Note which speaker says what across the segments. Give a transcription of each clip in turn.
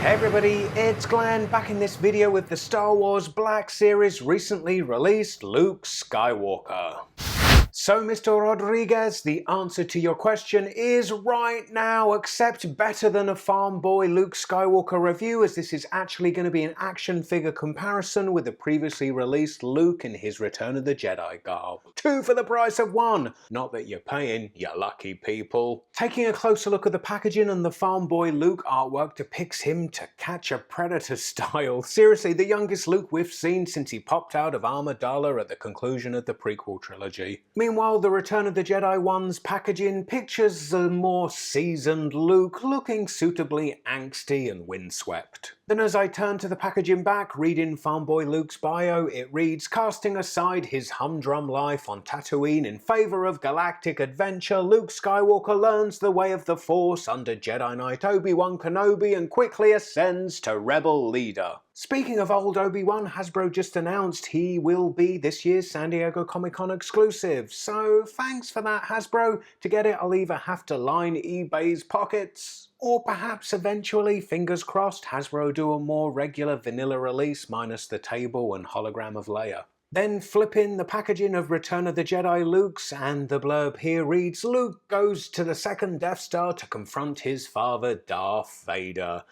Speaker 1: Hey everybody, it's Glenn back in this video with the Star Wars Black Series recently released Luke Skywalker. So Mr. Rodriguez, the answer to your question is right now, except better than a farm boy Luke Skywalker review, as this is actually going to be an action figure comparison with the previously released Luke in his Return of the Jedi garb. 2 for the price of 1. Not that you're paying, you lucky people. Taking a closer look at the packaging, and the farm boy Luke artwork depicts him to catch a predator style. Seriously, the youngest Luke we've seen since he popped out of Amidala at the conclusion of the prequel trilogy. Meanwhile, the Return of the Jedi one's packaging pictures a more seasoned Luke, looking suitably angsty and windswept. Then as I turn to the packaging back, reading Farmboy Luke's bio, it reads, casting aside his humdrum life on Tatooine in favour of galactic adventure, Luke Skywalker learns the way of the Force under Jedi Knight Obi-Wan Kenobi and quickly ascends to Rebel leader. Speaking of old Obi-Wan, Hasbro just announced he will be this year's San Diego Comic-Con exclusive, so thanks for that Hasbro. To get it, I'll either have to line eBay's pockets, or perhaps eventually, fingers crossed, Hasbro do a more regular vanilla release minus the table and hologram of Leia. Then flip in the packaging of Return of the Jedi Luke's, and the blurb here reads, Luke goes to the second Death Star to confront his father Darth Vader.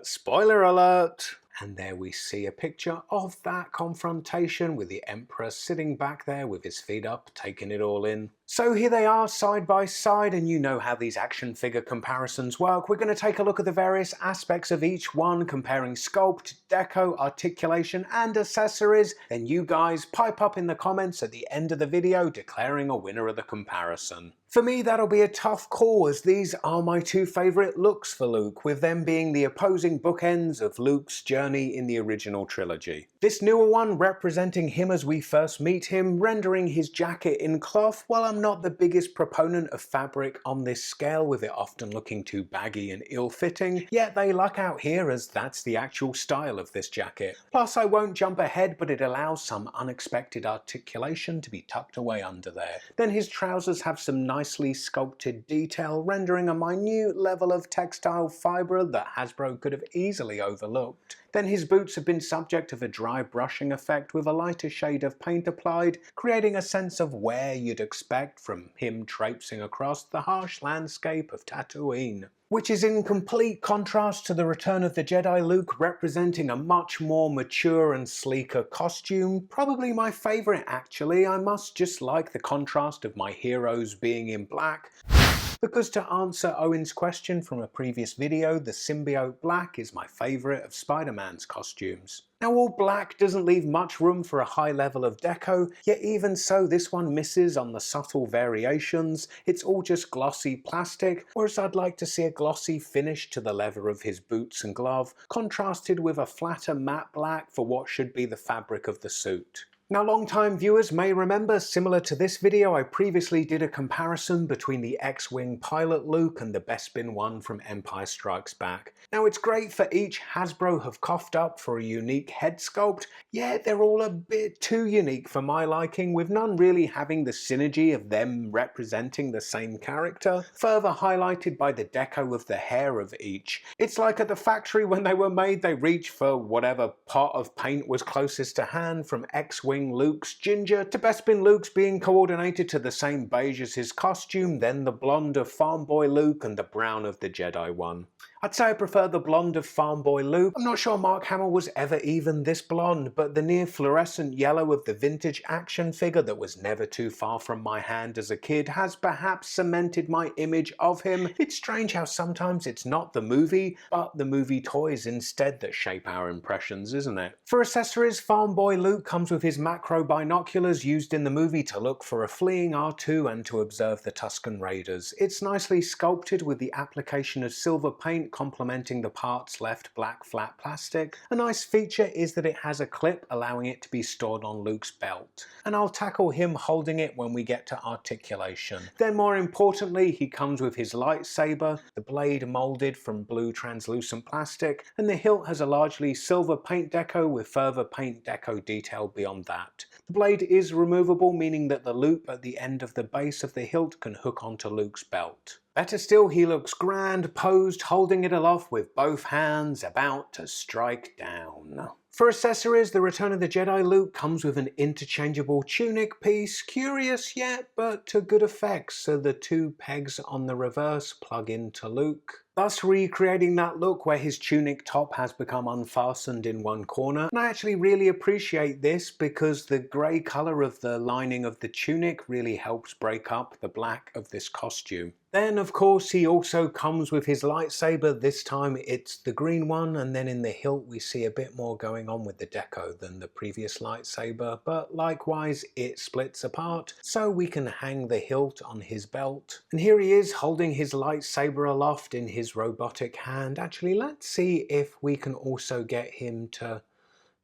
Speaker 1: Spoiler alert! And there we see a picture of that confrontation with the Emperor sitting back there with his feet up, taking it all in. So here they are side by side, and you know how these action figure comparisons work. We're going to take a look at the various aspects of each one, comparing sculpt, deco, articulation and accessories. Then you guys pipe up in the comments at the end of the video declaring a winner of the comparison. For me, that'll be a tough call, as these are my 2 favourite looks for Luke, with them being the opposing bookends of Luke's journey in the original trilogy. This newer one representing him as we first meet him, rendering his jacket in cloth. While I'm not the biggest proponent of fabric on this scale, with it often looking too baggy and ill-fitting, yet they luck out here as that's the actual style of this jacket. Plus, I won't jump ahead, but it allows some unexpected articulation to be tucked away under there. Then his trousers have some nicely sculpted detail, rendering a minute level of textile fibre that Hasbro could have easily overlooked. Then his boots have been subject of a dry brushing effect with a lighter shade of paint applied, creating a sense of wear you'd expect from him traipsing across the harsh landscape of Tatooine. Which is in complete contrast to the Return of the Jedi Luke, representing a much more mature and sleeker costume. Probably my favourite actually. I must just like the contrast of my heroes being in black. Because to answer Owen's question from a previous video, the symbiote black is my favourite of Spider-Man's costumes. Now all black doesn't leave much room for a high level of deco, yet even so this one misses on the subtle variations. It's all just glossy plastic, whereas I'd like to see a glossy finish to the leather of his boots and glove, contrasted with a flatter matte black for what should be the fabric of the suit. Now long-time viewers may remember, similar to this video, I previously did a comparison between the X-Wing pilot Luke and the Bespin one from Empire Strikes Back. Now it's great for each Hasbro have coughed up for a unique head sculpt, yet they're all a bit too unique for my liking, with none really having the synergy of them representing the same character, further highlighted by the deco of the hair of each. It's like at the factory when they were made, they reached for whatever pot of paint was closest to hand, from X-Wing Luke's ginger to Bespin Luke's being coordinated to the same beige as his costume, then the blonde of Farm Boy Luke and the brown of the Jedi one. I'd say I prefer the blonde of Farm Boy Luke. I'm not sure Mark Hamill was ever even this blonde, but the near fluorescent yellow of the vintage action figure that was never too far from my hand as a kid has perhaps cemented my image of him. It's strange how sometimes it's not the movie, but the movie toys instead that shape our impressions, isn't it? For accessories, Farm Boy Luke comes with his macro binoculars used in the movie to look for a fleeing R2 and to observe the Tusken Raiders. It's nicely sculpted with the application of silver paint complementing the parts left black flat plastic. A nice feature is that it has a clip allowing it to be stored on Luke's belt. And I'll tackle him holding it when we get to articulation. Then more importantly, he comes with his lightsaber, the blade moulded from blue translucent plastic, and the hilt has a largely silver paint deco with further paint deco detail beyond that. The blade is removable, meaning that the loop at the end of the base of the hilt can hook onto Luke's belt. Better still, he looks grand, posed, holding it aloft with both hands, about to strike down. For accessories, the Return of the Jedi Luke comes with an interchangeable tunic piece, curious yet, but to good effect, so the two pegs on the reverse plug into Luke, thus recreating that look where his tunic top has become unfastened in one corner. And I actually really appreciate this because the grey colour of the lining of the tunic really helps break up the black of this costume. Then, of course, he also comes with his lightsaber. This time it's the green one, and then in the hilt we see a bit more going on with the deco than the previous lightsaber, but likewise it splits apart, so we can hang the hilt on his belt. And here he is holding his lightsaber aloft in his robotic hand. Actually, let's see if we can also get him to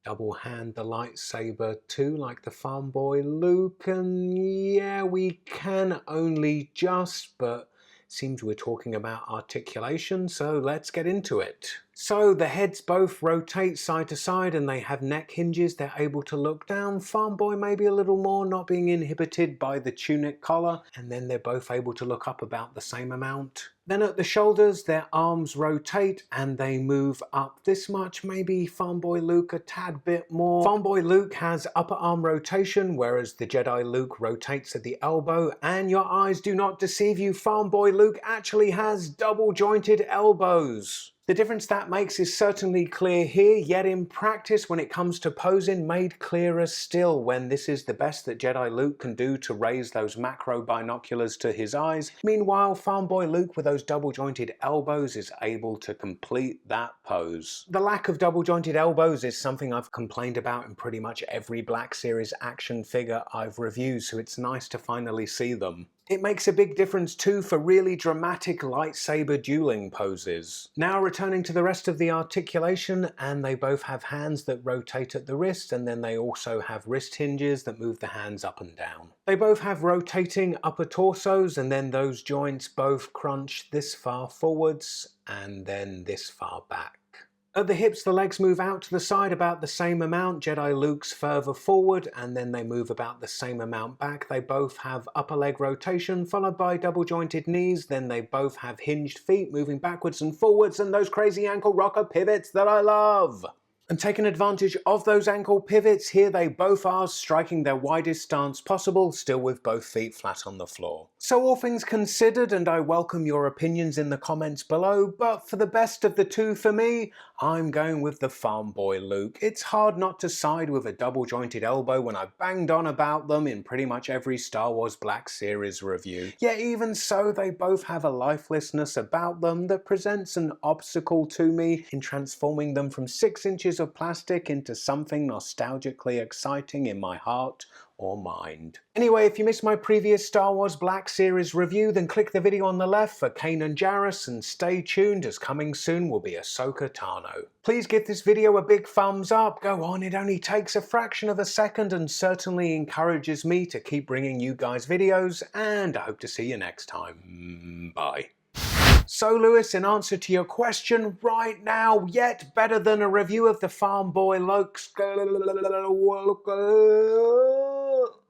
Speaker 1: double hand the lightsaber too, like the farm boy Luke, and yeah, we can only just, but seems we're talking about articulation, so let's get into it. So the heads both rotate side to side and they have neck hinges. They're able to look down. Farm boy maybe a little more, not being inhibited by the tunic collar, and then they're both able to look up about the same amount. Then at the shoulders, their arms rotate and they move up this much, maybe Farm Boy Luke a tad bit more. Farm Boy Luke has upper arm rotation, whereas the Jedi Luke rotates at the elbow, and your eyes do not deceive you, Farm Boy Luke actually has double jointed elbows. The difference that makes is certainly clear here, yet in practice when it comes to posing, made clearer still when this is the best that Jedi Luke can do to raise those macro binoculars to his eyes. Meanwhile, Farm Boy Luke with those double jointed elbows is able to complete that pose. The lack of double jointed elbows is something I've complained about in pretty much every Black Series action figure I've reviewed, so it's nice to finally see them. It makes a big difference too for really dramatic lightsaber dueling poses. Now returning to the rest of the articulation, and they both have hands that rotate at the wrist, and then they also have wrist hinges that move the hands up and down. They both have rotating upper torsos, and then those joints both crunch this far forwards and then this far back. At the hips, the legs move out to the side about the same amount. Jedi Luke's further forward, and then they move about the same amount back. They both have upper leg rotation, followed by double jointed knees. Then they both have hinged feet moving backwards and forwards, and those crazy ankle rocker pivots that I love. And taking advantage of those ankle pivots, here they both are striking their widest stance possible, still with both feet flat on the floor. So all things considered, and I welcome your opinions in the comments below, but for the best of the two for me, I'm going with the Farm Boy Luke. It's hard not to side with a double jointed elbow when I banged on about them in pretty much every Star Wars Black Series review. Yet even so, they both have a lifelessness about them that presents an obstacle to me in transforming them from 6 inches of plastic into something nostalgically exciting in my heart or mind. Anyway, if you missed my previous Star Wars Black Series review, then click the video on the left for Kanan Jarrus, and stay tuned as coming soon will be Ahsoka Tano. Please give this video a big thumbs up. Go on, it only takes a fraction of a second and certainly encourages me to keep bringing you guys videos, and I hope to see you next time. Bye. So Lewis, in answer to your question, right now, yet better than a review of the Farm Boy Luke